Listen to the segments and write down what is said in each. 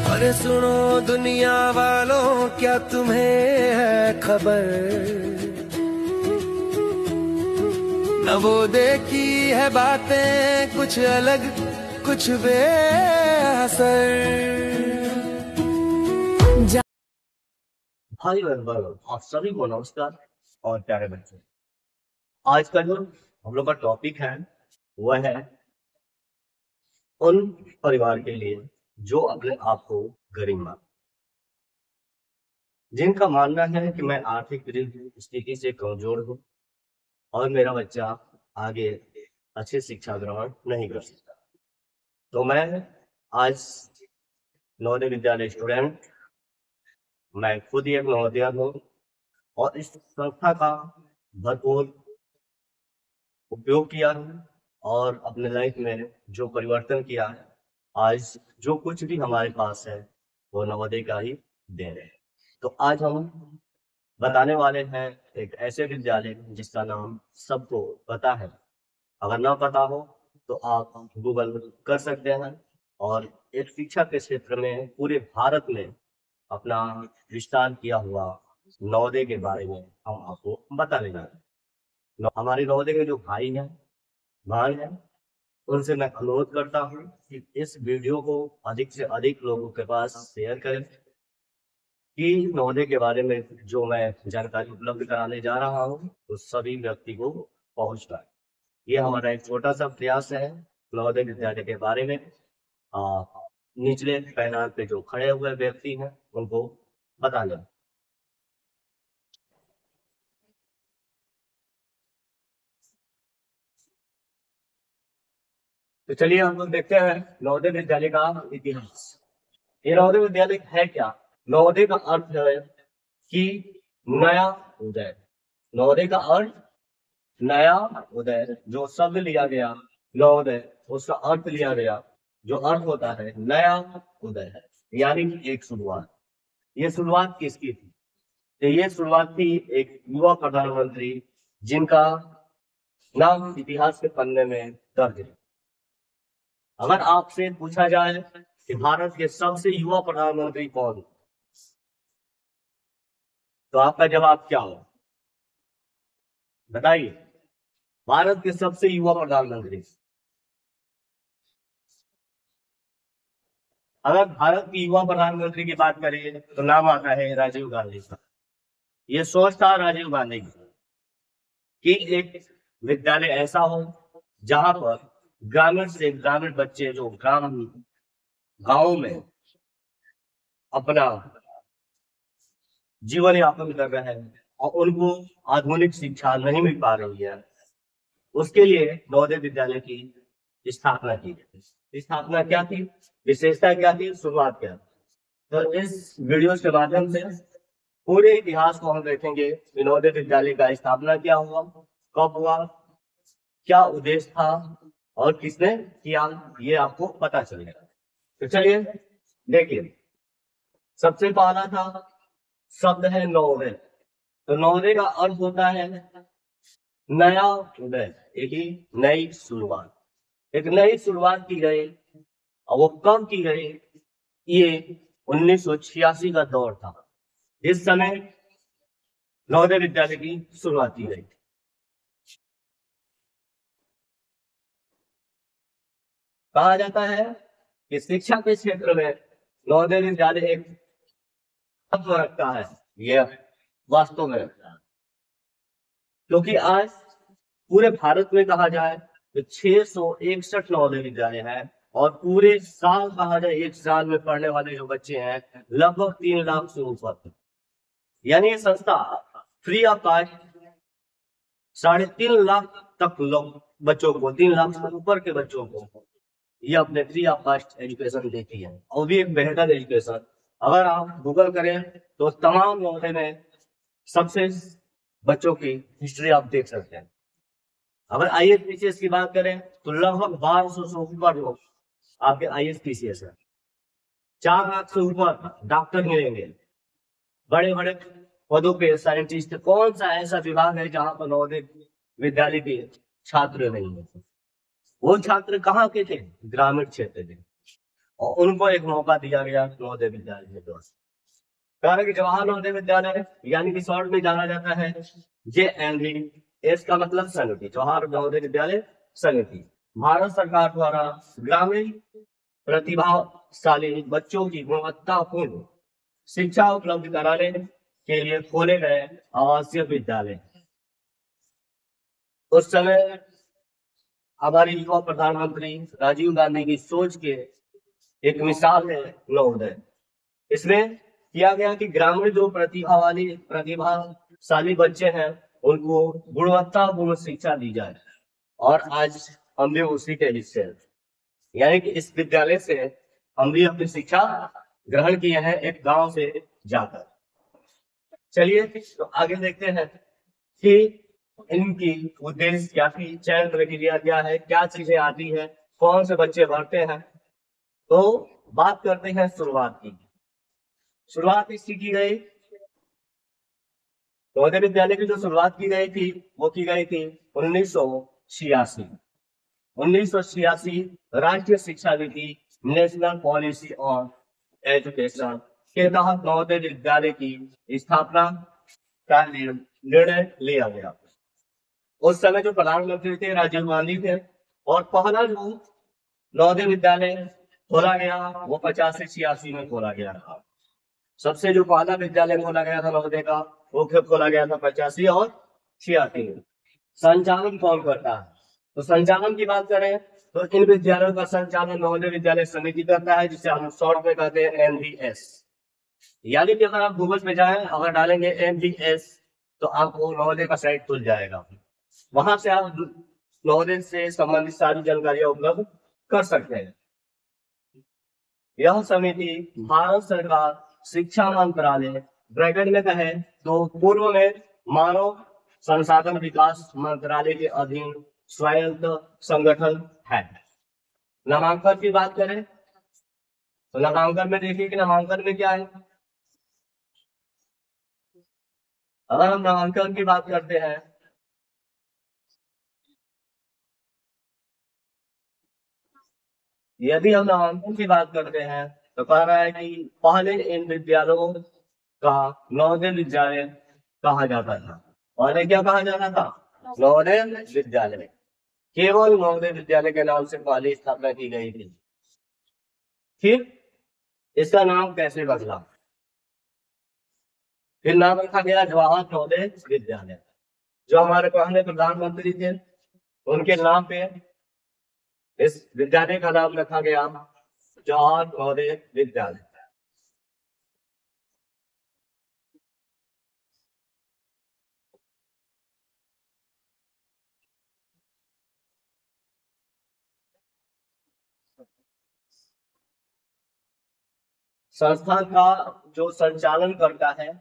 अरे सुनो दुनिया वालों, क्या तुम्हें है खबर, न वो देखी है बातें कुछ अलग, कुछ बेअसर। भाई बहन आप सभी को नमस्कार और प्यारे बच्चों। आज का जो हम लोग का टॉपिक है वह है उन परिवार के लिए जो अपने आप को गरीब मानते, जिनका मानना है कि मैं आर्थिक स्थिति से कमजोर हूँ और मेरा बच्चा आगे अच्छी शिक्षा ग्रहण नहीं कर सकता। तो मैं आज नवोदय विद्यालय स्टूडेंट, मैं खुद ही एक नवोदय हूँ और इस संस्था का भरपूर उपयोग किया है और अपने लाइफ में जो परिवर्तन किया है, आज जो कुछ भी हमारे पास है वो नवोदय का ही देन है। तो आज हम बताने वाले हैं एक ऐसे विद्यालय जिसका नाम सबको पता है। अगर ना पता हो तो आप गूगल कर सकते हैं और एक शिक्षा के क्षेत्र में पूरे भारत में अपना विस्तार किया हुआ नवोदय के बारे में हम आपको बताने जा रहे हैं। हमारे नवोदय के जो भाई हैं, भाई हैं, उनसे मैं अनुरोध करता हूँ कि इस वीडियो को अधिक से अधिक लोगों के पास शेयर करें कि नवोदय के बारे में जो मैं जानकारी उपलब्ध कराने जा रहा हूँ तो सभी व्यक्ति को पहुँच पाए। ये हमारा एक छोटा सा प्रयास है नवोदय विद्यालय के बारे में निचले पैमाने पे जो खड़े हुए व्यक्ति हैं उनको बताने। तो चलिए हम लोग देखते हैं नवोदय विद्यालय का इतिहास। ये नवोदय विद्यालय है क्या? नवोदय का अर्थ है कि नया उदय। नवोदय का अर्थ नया उदय, जो शब्द लिया गया नवोदय, उसका अर्थ लिया गया, जो अर्थ होता है नया उदय, यानी कि एक शुरुआत। ये शुरुआत किसकी थी? तो ये शुरुआत थी एक युवा प्रधानमंत्री जिनका नाम इतिहास के पन्ने में दर्ज है। अगर आपसे पूछा जाए कि भारत के सबसे युवा प्रधानमंत्री कौन, तो आपका जवाब क्या हो? बताइए, भारत के सबसे युवा प्रधानमंत्री। अगर भारत की युवा प्रधानमंत्री की बात करें तो नाम आता है राजीव गांधी का। ये सोच था राजीव गांधी की कि एक विद्यालय ऐसा हो जहां पर ग्रामीण से ग्रामीण बच्चे जो गांव में अपना जीवन यापन कर रहे हैं और उनको आधुनिक शिक्षा नहीं मिल पा रही है, उसके लिए नवोदय विद्यालय की स्थापना की गई। स्थापना क्या थी, विशेषता क्या थी, शुरुआत क्या थी? तो इस वीडियो के माध्यम से पूरे इतिहास को हम देखेंगे। नवोदय विद्यालय का स्थापना क्या हुआ, कब हुआ, क्या उद्देश्य था और किसने किया, ये आपको पता चलेगा। तो चलिए देखिए, सबसे पहला था शब्द है नवोदय। तो नवोदय का अर्थ होता है नया उदय, एक नई शुरुआत। एक नई शुरुआत की गई और वो कब की गई? ये 1986 का दौर था, इस समय नवोदय विद्यालय की शुरुआत की गई। कहा जाता है कि शिक्षा के क्षेत्र में नवोदय विद्यालय एक महत्व रखता है। यह वास्तव में रखता है, क्योंकि आज पूरे भारत में कहा जाए तो 661 नवोदय विद्यालय है और पूरे साल कहा जाए, एक साल में पढ़ने वाले जो बच्चे हैं लगभग 3 लाख से ऊपर। यानी ये संस्था फ्री ऑफ कॉस्ट 3.5 लाख तक लोग बच्चों को, 3 लाख से ऊपर के बच्चों को ये अपने फ्री ऑफ कॉस्ट एजुकेशन देती है, और भी एक बेहतर एजुकेशन। अगर आप गूगल करें तो तमाम नवोदय में सबसे बच्चों की हिस्ट्री आप देख सकते हैं। अगर IAS PCS की बात करें तो लगभग 1200 से ऊपर लोग आपके IAS PCS है। 4 लाख से ऊपर डॉक्टर मिलेंगे, बड़े बड़े पदों पे साइंटिस्ट। कौन सा ऐसा विभाग है जहां पर नवोदय विद्यालय के छात्र नहीं है? वो छात्र कहाँ के थे? ग्रामीण क्षेत्र के। और उनको एक मौका दिया गया नवोदय विद्यालय के द्वारा। कारण कि जवाहर नवोदय विद्यालय यानी कि शॉर्ट में जाना जाता है JNV, एस का मतलब समिति, जवाहर नवोदय विद्यालय समिति, भारत सरकार द्वारा ग्रामीण प्रतिभाशाली बच्चों की गुणवत्तापूर्ण शिक्षा उपलब्ध कराने के लिए खोले गए आवासीय विद्यालय। उस समय हमारे युवा प्रधानमंत्री राजीव गांधी की सोच के एक मिसाल है नवोदय। इसमें किया गया कि ग्रामीण जो प्रतिभाशाली बच्चे हैं उनको गुणवत्तापूर्ण शिक्षा दी जाए, और आज हम भी उसी के हिस्से हैं। यानी कि इस विद्यालय से हम भी अपनी शिक्षा ग्रहण किए हैं एक गांव से जाकर। चलिए तो आगे देखते हैं कि इनकी उद्देश्य क्या थी, चयन प्रक्रिया क्या है, क्या चीजें आती है, कौन से बच्चे भरते हैं। तो बात करते हैं शुरुआत की। शुरुआत इसकी की गई, नवोदय विद्यालय की जो शुरुआत की गई थी वो की गई थी 1986। 1986 राष्ट्रीय शिक्षा नीति नेशनल पॉलिसी ऑन एजुकेशन के तहत नवोदय विद्यालय की स्थापना का निर्णय लिया गया। उस समय जो प्रधानमंत्री थे राजीव गांधी थे, और पहला जो नवोदय विद्यालय खोला गया वो 85-86 में खोला गया था। सबसे जो पहला विद्यालय खोला गया था नवोदय का वो खोला गया था 85 और 86 में। संचालन कौन करता है, तो संचालन की बात करें तो इन विद्यालयों का संचालन नवोदय विद्यालय समिति करता है, जिसे हम शॉर्ट में कहते हैं NVS। यानी कि अगर आप गूगल पे जाएं, अगर डालेंगे NVS तो आपको नवोदय का साइट खुल जाएगा। वहां से आप नवोदय से संबंधित सारी जानकारियां उपलब्ध कर सकते हैं। यह समिति भारत सरकार शिक्षा मंत्रालय ब्रैकेट में कहे तो पूर्व में मानव संसाधन विकास मंत्रालय के अधीन स्वायत्त संगठन है। नामांकन की बात करें तो नामांकन में देखिए कि नामांकन में क्या है। अगर हम नामांकन की बात करते हैं यदि हम नामांकन की बात करते हैं तो कह रहा है कि पहले इन विद्यालयों का नवोदय विद्यालय कहा जाता था। पहले क्या कहा जाता था? नवोदय विद्यालय। केवल नवोदय विद्यालय के नाम से पहले स्थापना की गई थी। फिर इसका नाम कैसे बदला? फिर नाम रखा गया जवाहर नवोदय विद्यालय। जो हमारे पहले प्रधानमंत्री थे उनके नाम पे इस विद्यालय का नाम रखा गया जवाहर नवोदय विद्यालय। संस्थान का जो संचालन करता है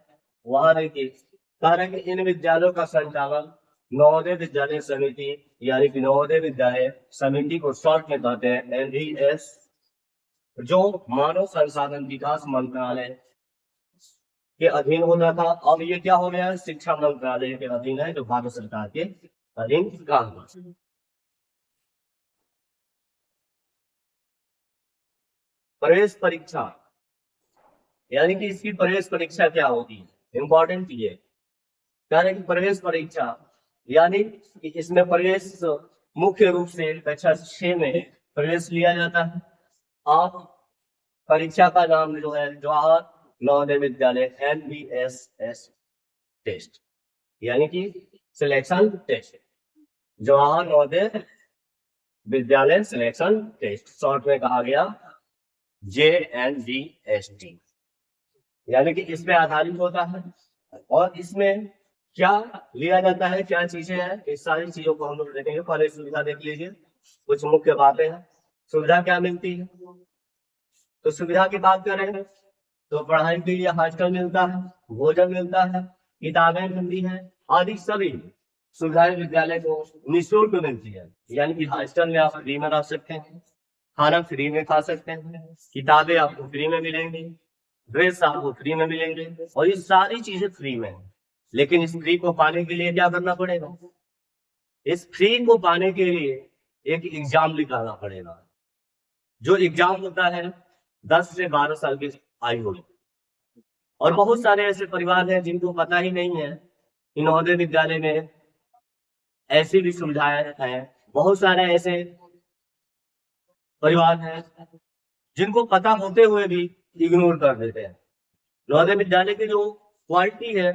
वहां देखिए कारण कि इन विद्यालयों का संचालन नवोदय विद्यालय समिति यानी कि नवोदय विद्यालय समिति को शॉर्ट में कहते हैं NVS, जो मानव संसाधन विकास मंत्रालय के अधीन होता था। अब ये क्या हो गया? शिक्षा मंत्रालय के अधीन है, जो भारत सरकार के अधीन काम करता है। प्रवेश परीक्षा यानी कि इसकी प्रवेश परीक्षा क्या होती है, इंपॉर्टेंट ये कारण कि प्रवेश परीक्षा यानी कि इसमें प्रवेश मुख्य रूप से कक्षा 6 में प्रवेश लिया जाता है। आप परीक्षा का नाम जो है जवाहर नवोदय विद्यालय NVSS टेस्ट यानी कि selection test, Jawahar Navodaya Vidyalaya selection test, short में कहा गया JNVST, यानी कि इसमें आधारित होता है। और इसमें क्या लिया जाता है, क्या चीजें हैं, इस सारी चीजों को हम लोग देखेंगे। पहले सुविधा देख लीजिए, कुछ मुख्य बातें हैं। सुविधा क्या मिलती है, तो सुविधा की बात करें तो पढ़ाई के लिए हॉस्टल मिलता है, भोजन मिलता है, किताबें मिलती हैं, आदि सभी सुविधाएं विद्यालय को निःशुल्क मिलती है। यानी कि हॉस्टल में आप फ्री में रह सकते हैं, खाना फ्री में खा सकते हैं, किताबें आपको फ्री में मिलेंगी, ड्रेस आपको फ्री में मिलेंगे, और ये सारी चीजें फ्री में है। लेकिन इस फ्री को पाने के लिए क्या करना पड़ेगा? इस फ्री को पाने के लिए एक एग्जाम निकालना पड़ेगा। जो एग्जाम होता है 10 से 12 साल की आयु होगी। और बहुत सारे ऐसे परिवार हैं जिनको पता ही नहीं है कि नवोदय विद्यालय में ऐसी भी सुविधाएं हैं। बहुत सारे ऐसे परिवार हैं जिनको पता होते हुए भी इग्नोर कर देते हैं। नवोदय विद्यालय की जो क्वालिटी है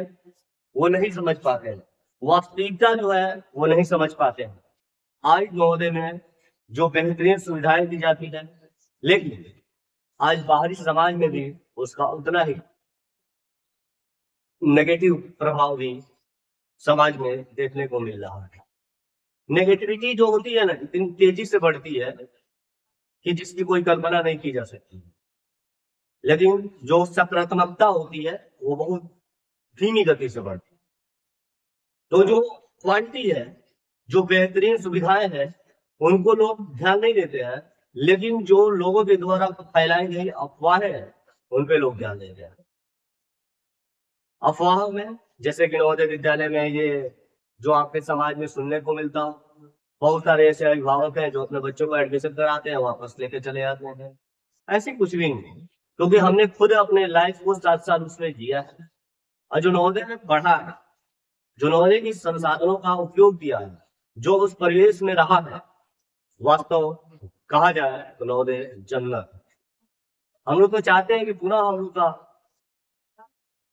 वो नहीं समझ पाते हैं, वास्तविकता जो है वो नहीं समझ पाते हैं। आज नवोदय में जो बेहतरीन सुविधाएं दी जाती है, लेकिन आज बाहरी समाज में भी उसका उतना ही नेगेटिव प्रभाव भी समाज में देखने को मिल रहा है। नेगेटिविटी जो होती है ना, इतनी तेजी से बढ़ती है कि जिसकी कोई कल्पना नहीं की जा सकती। लेकिन जो सकारात्मकता होती है वो बहुत धीमी गति से बढ़ती है। तो जो क्वालिटी है, जो बेहतरीन सुविधाएं हैं, उनको लोग ध्यान नहीं देते हैं, लेकिन जो लोगों के द्वारा फैलाई गई अफवाहें हैं उन पे लोग ध्यान देते हैं। अफवाह में जैसे कि नवोदय विद्यालय में ये जो आपके समाज में सुनने को मिलता हो, बहुत सारे ऐसे अभिभावक हैं जो अपने बच्चों को एडमिशन कराते हैं, वापस लेके चले जाते हैं। ऐसे कुछ भी नहीं, क्योंकि हमने खुद अपने लाइफ को 7 साल उसमें जिया है और जो नवोदय में पढ़ा है, जो नवोदय की संसाधनों का उपयोग किया है, जो उस परिवेश में रहा है, वास्तव कहा जाए तो नवोदय जन्नत। हम लोग तो चाहते हैं कि पुनः हम लोग का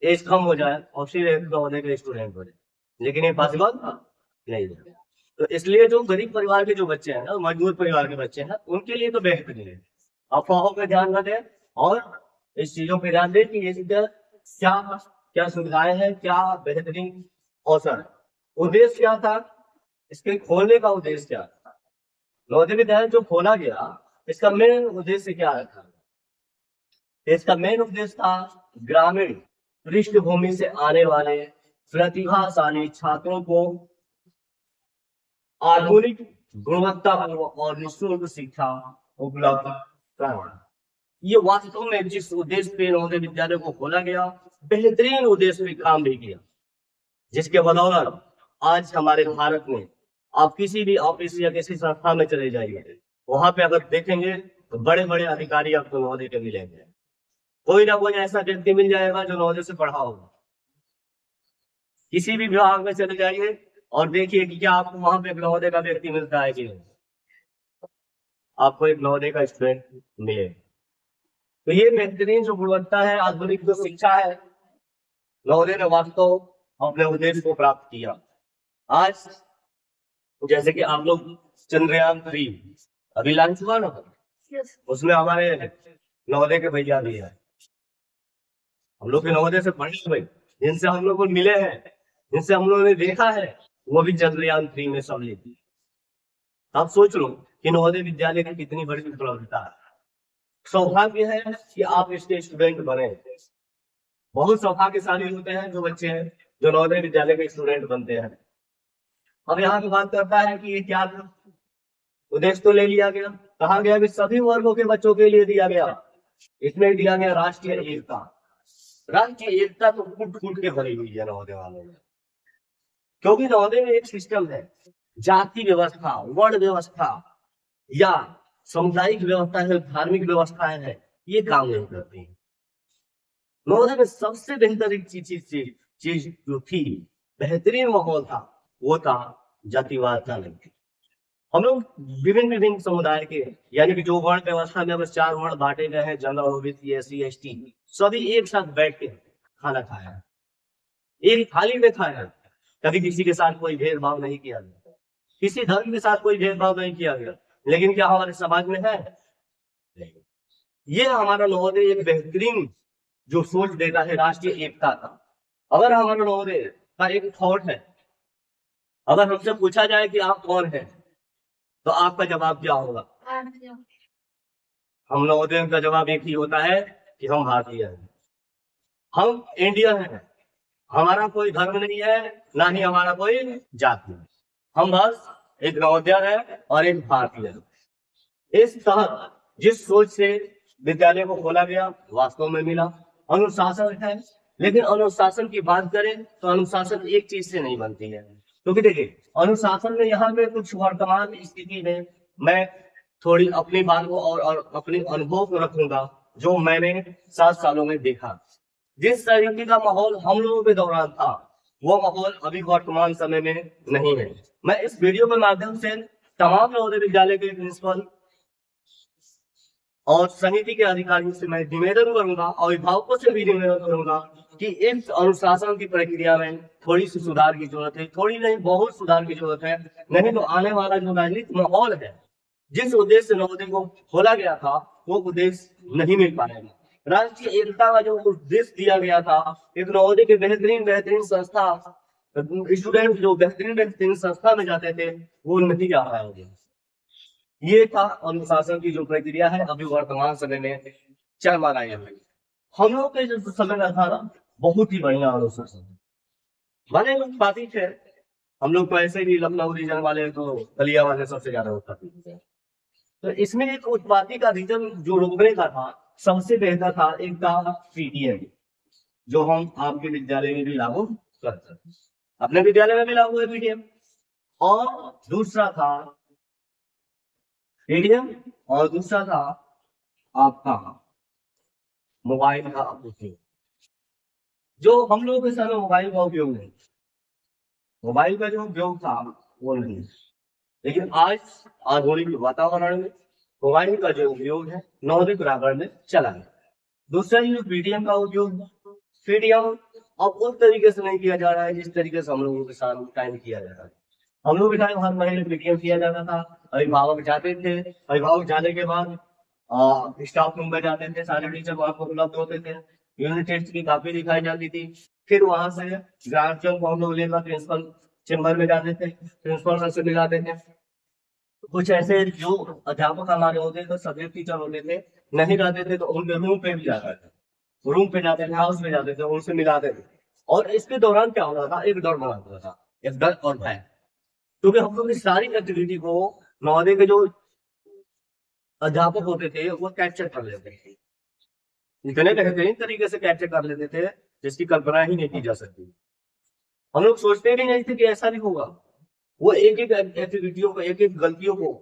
एज कम हो जाए और फिर एक नवोदय के स्टूडेंट बने, लेकिन ये पॉसिबल नहीं है। तो इसलिए जो गरीब परिवार के जो बच्चे हैं ना, मजदूर परिवार के बच्चे हैं, उनके लिए तो बेहतरीन है। अफवाहों पे ध्यान न दें और इस चीजों पे ध्यान दें कि ये चीजें क्या क्या सुविधाएं हैं, क्या बेहतरीन अवसर है। उद्देश्य क्या था इसके खोलने का? उद्देश्य क्या था? नवोदय विद्यालय जो खोला गया, इसका मेन उद्देश्य क्या था? इसका मेन उद्देश्य था ग्रामीण पृष्ठभूमि से आने वाले प्रतिभाशाली छात्रों को आधुनिक गुणवत्तापूर्ण और निःशुल्क शिक्षा उपलब्ध कराना। ये वास्तव में जिस उद्देश्य पे नवोदय विद्यालय को खोला गया, बेहतरीन उद्देश्य पे काम भी किया, जिसके बदौलत आज हमारे भारत में आप किसी भी ऑफिस या किसी संस्था में चले जाइए, वहां पे अगर देखेंगे तो बड़े बड़े अधिकारी आपको नवोदय के मिलेंगे। कोई ना कोई ऐसा व्यक्ति मिल जाएगा जो नवोदय से पढ़ा होगा। किसी भी विभाग में चले जाइए और देखिए कि क्या आपको वहां पे एक नवोदय का व्यक्ति मिलता है कि नहीं। आपको एक नवोदय का स्टूडेंट मिले। तो ये बेहतरीन जो गुणवत्ता है, आधुनिक जो शिक्षा है, नवोदय ने वास्तव अपने उद्देश्य को प्राप्त किया। आज जैसे कि आप लोग चंद्रयान 3 अभी लॉन्च हुआ ना, उसमें हमारे नवोदय के भैया भी है। हम लोग के नवोदय से पढ़े हुए, जिनसे हम लोग को मिले हैं, जिनसे हम लोगों ने देखा है, वो भी चंद्रयान 3 में सम्मिलित है। आप सोच लो कि नवोदय विद्यालय की कितनी बड़ी उपलब्धता है। सौभाग्य है कि आप इसके स्टूडेंट बने। बहुत सौभाग्यशाली होते हैं जो बच्चे हैं जो नवोदय विद्यालय के स्टूडेंट बनते हैं। अब यहाँ पे बात करता है कि ये क्या उद्देश्य तो ले लिया गया, कहा गया कि सभी वर्गों के बच्चों के लिए दिया गया। इसमें दिया गया राष्ट्रीय एकता। राष्ट्रीय एकता तो फूट फूट के भरी हुई है नवोदय वालों में, क्योंकि नवोदय में एक सिस्टम है, जाति व्यवस्था, वर्ण व्यवस्था या सामुदायिक व्यवस्था है, धार्मिक व्यवस्थाएं हैं, ये काम नहीं करती। नवोदय में सबसे बेहतर एक चीज जो थी, बेहतरीन माहौल था, वो था जातिवाद का नहीं। हम लोग विभिन्न समुदाय के, यानी कि जो वर्ण व्यवस्था में बस 4 वर्ण बांटे गए हैं, जनरल, ओबीसी, एससी, एसटी, सभी एक साथ बैठ के खाना खाया, एक थाली में खाया। कभी किसी के साथ कोई भेदभाव नहीं किया गया, किसी धर्म के साथ कोई भेदभाव नहीं किया गया। लेकिन क्या हमारे समाज में है? नहीं। ये हमारा नवोदय एक बेहतरीन जो सोच देता है राष्ट्रीय एकता का। अगर हमारा नवोदय का एक थॉट है, अगर हमसे पूछा जाए कि आप कौन हैं, तो आपका जवाब क्या होगा? हम नवोदय का जवाब एक ही होता है कि हम भारतीय हैं, हम इंडियन हैं। हमारा कोई धर्म नहीं है, ना ही हमारा कोई जाति है, हम बस एक नवोदय है और एक भारतीय है। इस तरह जिस सोच से विद्यालय को खोला गया, वास्तव में मिला अनुशासन है। लेकिन अनुशासन की बात करें तो अनुशासन एक चीज से नहीं बनती है, क्योंकि देखिए अनुशासन में यहाँ पे कुछ वर्तमान स्थिति में मैं थोड़ी अपनी बात को और अपने अनुभव को रखूंगा, जो मैंने 7 सालों में देखा। जिस तरीके का माहौल हम लोगों के दौरान था, वो माहौल अभी वर्तमान समय में नहीं है। मैं इस वीडियो के माध्यम से तमाम नवोदय विद्यालय के प्रिंसिपल और समिति के अधिकारियों से मैं निवेदन करूंगा और अभिभावकों से भी निवेदन करूंगा कि इस अनुशासन की प्रक्रिया में थोड़ी सी सुधार की जरूरत है, थोड़ी नहीं बहुत सुधार की जरूरत है। नहीं तो आने वाला जो राजनीतिक माहौल है, जिस उद्देश्य से नवोदय को खोला गया था, वो उद्देश्य नहीं मिल पाएगा। राष्ट्रीय एकता का जो उद्देश्य दिया गया था, एक नवोदय के बेहतरीन संस्था, स्टूडेंट जो बेहतरीन संस्था में जाते थे, वो नहीं जा पाएंगे। ये था अनुशासन की जो प्रक्रिया है अभी वर्तमान समय में चल रहा है। हम लोग के जो समय में था ना, बहुत ही बढ़िया अनुशासन माने पाती थे। हम लोग को ऐसे भी लखनऊ रीजन वाले तो बलिया वाले सबसे ज्यादा उत्पाती थे। तो इसमें एक उत्पाती का रीजन जो रोकने का था, सबसे बेहतर था एक था पीटीएम, जो हम आपके विद्यालय में भी लागू करते हैं, अपने विद्यालय में भी लागू है पीटीएम। और दूसरा था पीटीएम और दूसरा था आपका मोबाइल का उपयोग। जो हम लोगों के समय मोबाइल का उपयोग नहीं, मोबाइल का जो उपयोग था वो नहीं, लेकिन आज आधुनिक वातावरण में मोबाइल का जो उपयोग है नवोदय प्रांगण में चला है। दूसरा जो पीटीएम का उपयोग, पीटीएम अब उस तरीके से नहीं किया जा रहा है जिस तरीके से हम लोगों के साथ टाइम किया जा रहा है। हम लोग के टाइम हर महीने पीटीएम किया जाता था, अभिभावक जाते थे, अभिभावक जाने के बाद स्टाफ रूम में जाते थे, सारे टीचर वहां पर उपलब्ध होते थे, यूनिट टेस्ट की कॉपी दिखाई जाती थी। फिर वहां से ग्राहक को हम लोग लेकर प्रिंसिपल चेम्बर में जाते थे, प्रिंसिपल सर से मिलाते थे। कुछ ऐसे जो अध्यापक हमारे होते थे, सब्जेक्ट टीचर होते थे, नहीं जाते थे तो उनके रूम पे भी जाते थे, रूम पे जाते थे, हाउस में जाते थे, उनसे मिलाते थे। और इसके दौरान क्या होता था, एक डर बना हुआ था, एक डर और भय, क्योंकि हम लोग इस सारी एक्टिविटी को नवोदय के जो अध्यापक होते थे वो कैप्चर कर लेते थे, इतने बेहतरीन तरीके से कैप्चर कर लेते थे जिसकी कल्पना ही नहीं की जा सकती। हम लोग सोचते भी नहीं थे कि ऐसा भी होगा। वो एक एक एक्टिविटियों को, एक एक गलतियों को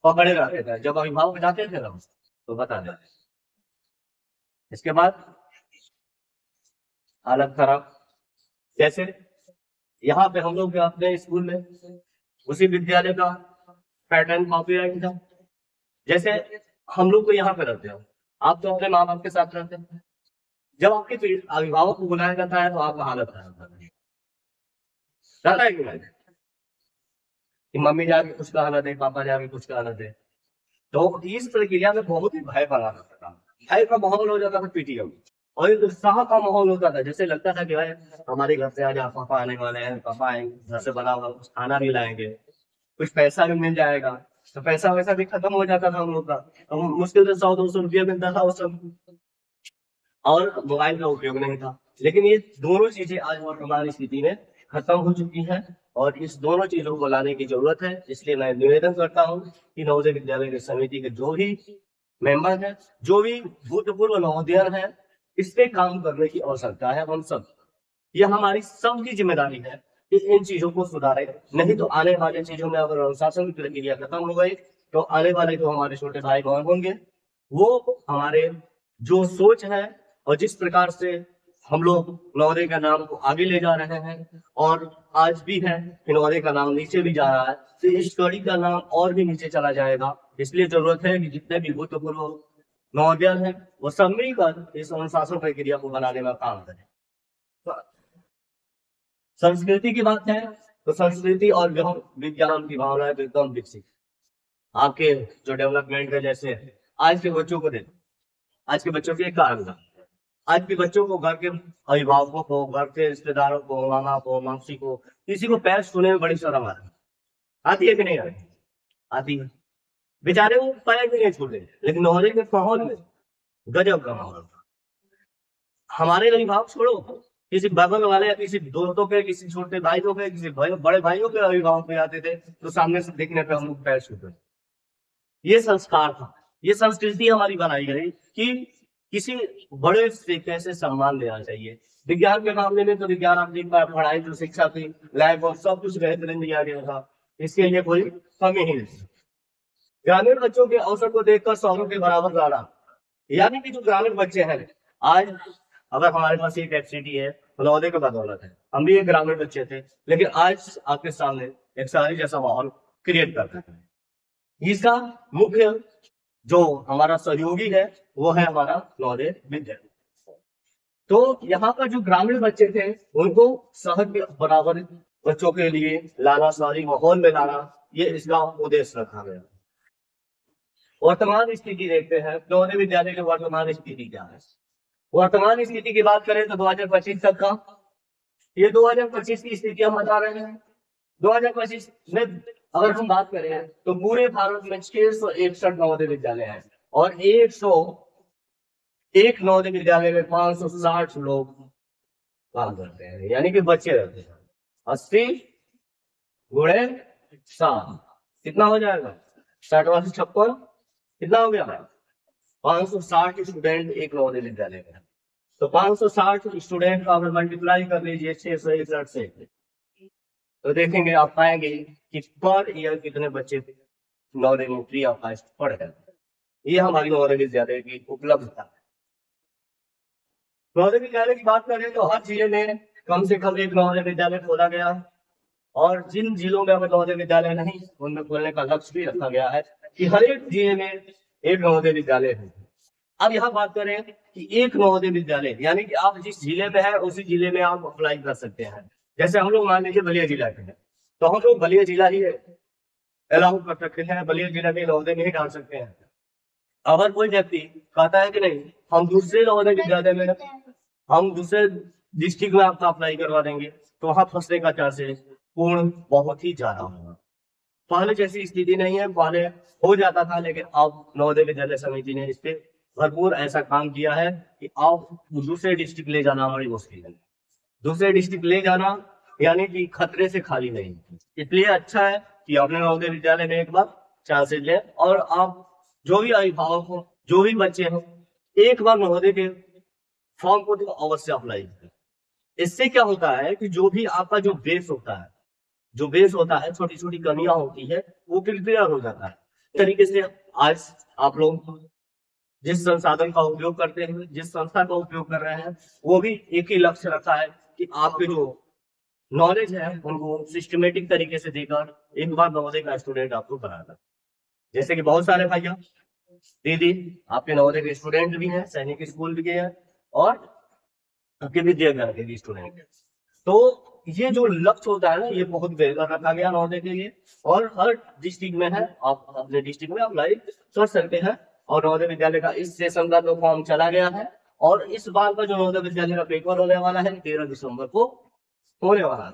पकड़े रहते थे। जब अभिभावक जाते थे ना तो बता देते। इसके बाद हालत खराब, जैसे यहाँ पे हम लोग अपने स्कूल में उसी विद्यालय का पैटर्न कॉपीराइट था। जैसे हम लोग को यहाँ पे रहते हो, आप तो अपने माँ बाप के साथ रहते हैं, जब आपके अभिभावक को बुलाया जाता है तो आपका हालत खराब रहता है कि नहीं, कि मम्मी जाके कुछ कहना दे, पापा जाके कुछ कहना दे। तो इस प्रक्रिया में बहुत ही भय बना रहता था, भय का माहौल हो जाता था पीटीएम, और एक उत्साह का माहौल होता था। जैसे लगता था कि भाई हमारे घर से आज पापा आने वाले हैं, पापा आएंगे, घर से बना हुआ कुछ खाना भी लाएंगे, कुछ पैसा भी मिल जाएगा। तो पैसा वैसा भी खत्म हो जाता था हम लोग का, तो मुश्किल से 100-200 रुपया मिलता था उस सब, और मोबाइल का उपयोग नहीं था। लेकिन ये दोनों चीजें आज वर्तमान स्थिति में खत्म हो चुकी हैं और इस दोनों चीजों को लाने की जरूरत है। इसलिए मैं निवेदन करता हूँ कि नवोदय विद्यालय की समिति के जो भी मेंबर हैं, जो भी भूतपूर्व नवोदय हैं, इस पे काम करने की आवश्यकता है। हम सब, यह हमारी सबकी जिम्मेदारी है कि इन चीजों को सुधारे। नहीं तो आने वाले चीजों में अगर अनुशासन की प्रक्रिया खत्म हो गई तो आने वाले जो हमारे छोटे भाई बहन होंगे, वो हमारे जो सोच है और जिस प्रकार से हम लोग नवोदय का नाम को आगे ले जा रहे हैं और आज भी है कि नवोदय का नाम नीचे भी जा रहा है, तो इस कड़ी का नाम और भी नीचे चला जाएगा। इसलिए जरूरत है कि जितने भी भूतपूर्व नवोदय हैं वो सब मिलकर इस अनुशासन प्रक्रिया को बनाने में काम करें। संस्कृति की बात है तो संस्कृति और विज्ञान की भावना तो एकदम विकसित। आपके जो डेवलपमेंट है, जैसे आज के बच्चों को देखो, आज के बच्चों की एक कारण था, आज के बच्चों को घर के अभिभावकों को, घर के रिश्तेदारों को, मामा को, मौसी को, किसी को पैर छूने में बड़ी शर्म आती है कि नहीं आती? आती है। बेचारे वो पैर भी नहीं छूटे, लेकिन नवोदय के माहौल में गजब का माहौल था। हमारे अभिभावक छोड़ो, किसी बगल वाले या किसी दोस्तों के, किसी छोटे भाइयों के, किसी बड़े भाइयों के अभिभावक में आते थे तो सामने से देखने पे हम लोग पैर छूटे। ये संस्कार था, ये संस्कृति हमारी बनाई गई कि किसी बड़े से कैसे सम्मान देना चाहिए। विज्ञान के मामले में तो विज्ञान अपनी पढ़ाई जो शिक्षा थी, लैब और सब कुछ बेहतरीन दिया गया था, इसके लिए कोई कमी ही नहीं। ग्रामीण बच्चों के अवसर को देखकर शहरों के बराबर लाना, यानी कि जो ग्रामीण बच्चे हैं, आज अगर हमारे पास एक एफसीटी है नवोदय की बदौलत है, हम भी एक ग्रामीण बच्चे थे, लेकिन आज आपके सामने एक शहरी जैसा माहौल क्रिएट कर रहे हैं। इसका मुख्य जो हमारा सहयोगी है वो है हमारा नवोदय विद्यालय। तो यहाँ पर जो ग्रामीण बच्चे थे उनको शहर के बराबर बच्चों के लिए लाना, शहरी माहौल में लाना, ये इसका उद्देश्य रखा गया। वर्तमान स्थिति देखते हैं, नवोदय विद्यालय की वर्तमान स्थिति क्या है। वर्तमान स्थिति की बात करें तो 2025 तक का, ये 2025 की स्थिति हम बता रहे हैं। 2025 में अगर हम बात करें तो पूरे भारत में 661 नवोदय विद्यालय हैं और 101 नवोदय विद्यालय में 560 लोग काम करते हैं, यानी कि बच्चे रहते हैं। 80 गुणे 7 कितना हो जाएगा? 60 से 56 कितना हो गया? 560 स्टूडेंट एक नवोदय विद्यालय में। तो 560 स्टूडेंट का अगर मल्टीप्लाई कर लीजिए 661 से, तो देखेंगे आप पाएंगे कि पर ईयर कितने बच्चे नवोदय में फ्री ऑफ कॉस्ट पढ़ रहे हैं। ये हमारी नवोदय विद्यालय की उपलब्धता है। नवोदय विद्यालय की बात करें तो हर जिले में कम से कम एक नवोदय विद्यालय खोला गया है और जिन जिलों में अगर नवोदय विद्यालय नहीं, उनमें खोलने का लक्ष्य भी रखा गया है कि हर एक जिले में एक नवोदय विद्यालय है। अब यहाँ बात करें कि एक नवोदय विद्यालय यानी कि आप जिस जिले में है उसी जिले में आप अप्लाई कर सकते हैं। जैसे हम लोग मान लीजिए बलिया जिला के हैं, तो हम लोग बलिया जिला ही अलाउ कर सकते हैं, बलिया जिला के नवोदय में ही डाल सकते हैं। अगर कोई व्यक्ति कहता है कि नहीं हम दूसरे नवोदय विद्यालय में, हम दूसरे डिस्ट्रिक्ट में आपका अप्लाई करवा देंगे, तो वहां फंसने का चांसेस पूर्ण बहुत ही ज्यादा होगा। पहले जैसी स्थिति नहीं है, पहले हो जाता था, लेकिन अब नवोदय विद्यालय समिति ने इस पे भरपूर ऐसा काम किया है कि आप दूसरे डिस्ट्रिक्ट ले जाना हमारी मुश्किल है। दूसरे डिस्ट्रिक्ट ले जाना यानी कि खतरे से खाली नहीं। इसलिए अच्छा है कि अपने नवोदय विद्यालय में एक बार चांसेस लें और आप जो भी अभिभावक हो, जो भी बच्चे हो, एक बार नवोदय के फॉर्म को तो अवश्य अप्लाई करें। इससे क्या होता है कि जो भी आपका जो बेस होता है, छोटी छोटी कमियां होती है, वो क्लियर हो जाता है। इस तरीके से आज आप लोग जिस संसाधन का उपयोग करते हैं, जिस संस्था का उपयोग कर रहे हैं, वो भी एक ही लक्ष्य रखा है कि आपके जो नॉलेज है उनको सिस्टमेटिक तरीके से देकर एक बार नवोदय का स्टूडेंट आपको बनाना। जैसे कि बहुत सारे भैया दीदी आपके नवोदय के स्टूडेंट भी हैं, सैनिक स्कूल भी हैं और आपके विद्यालय के भी स्टूडेंट हैं। तो ये जो लक्ष्य होता है ना, ये बहुत बेहतर रखा गया नवोदय के लिए और हर डिस्ट्रिक्ट में है, आप अपने डिस्ट्रिक्ट में अप्लाई कर सकते हैं। और नवोदय विद्यालय का इस सेशन का जो फॉर्म चला गया है और इस बार का जो नवोदय विद्यालय का पेपर होने वाला है 13 दिसंबर को होने वाला है।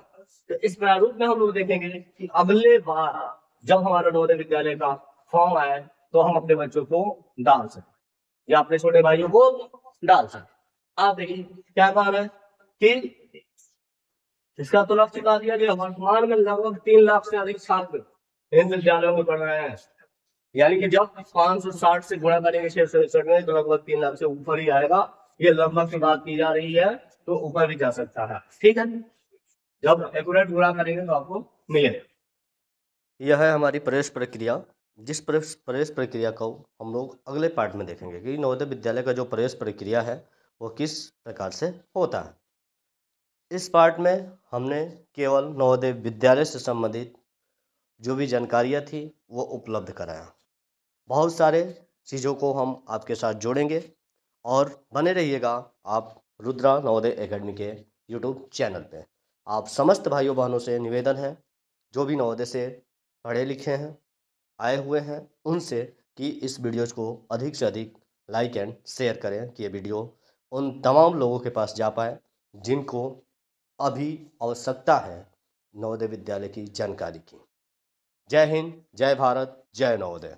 तो इस प्रारूप में हम लोग देखेंगे कि अगले बार जब हमारा नवोदय विद्यालय का फॉर्म आए तो हम अपने बच्चों को डाल सकते या अपने छोटे भाइयों को डाल सकते। आप देखिए क्या कहा है कि इसका तो लक्ष्य कहा दिया गया, वर्तमान में लगभग 3 लाख से अधिक छात्र इन विद्यालयों में पढ़ रहे हैं। यानी कि जब 560 से गुणा करेंगे 661 में तो लगभग 3 लाख से ऊपर ही आएगा। ये लगभग की बात की जा रही है, तो ऊपर भी जा सकता है। ठीक है, जब एक्यूरेट गुणा करेंगे तो आपको मिलेगा। यह है हमारी प्रवेश प्रक्रिया, जिस प्रवेश प्रक्रिया को हम लोग अगले पार्ट में देखेंगे कि नवोदय विद्यालय का जो प्रवेश प्रक्रिया है वो किस प्रकार से होता है। इस पार्ट में हमने केवल नवोदय विद्यालय से संबंधित जो भी जानकारियाँ थी वो उपलब्ध कराया। बहुत सारे चीज़ों को हम आपके साथ जोड़ेंगे और बने रहिएगा आप रुद्रा नवोदय एकेडमी के यूट्यूब चैनल पे। आप समस्त भाइयों बहनों से निवेदन है जो भी नवोदय से पढ़े लिखे हैं, आए हुए हैं, उनसे कि इस वीडियोज़ को अधिक से अधिक लाइक एंड शेयर करें कि ये वीडियो उन तमाम लोगों के पास जा पाए जिनको अभी आवश्यकता है नवोदय विद्यालय की जानकारी की। जय हिंद, जय भारत, जय नवोदय।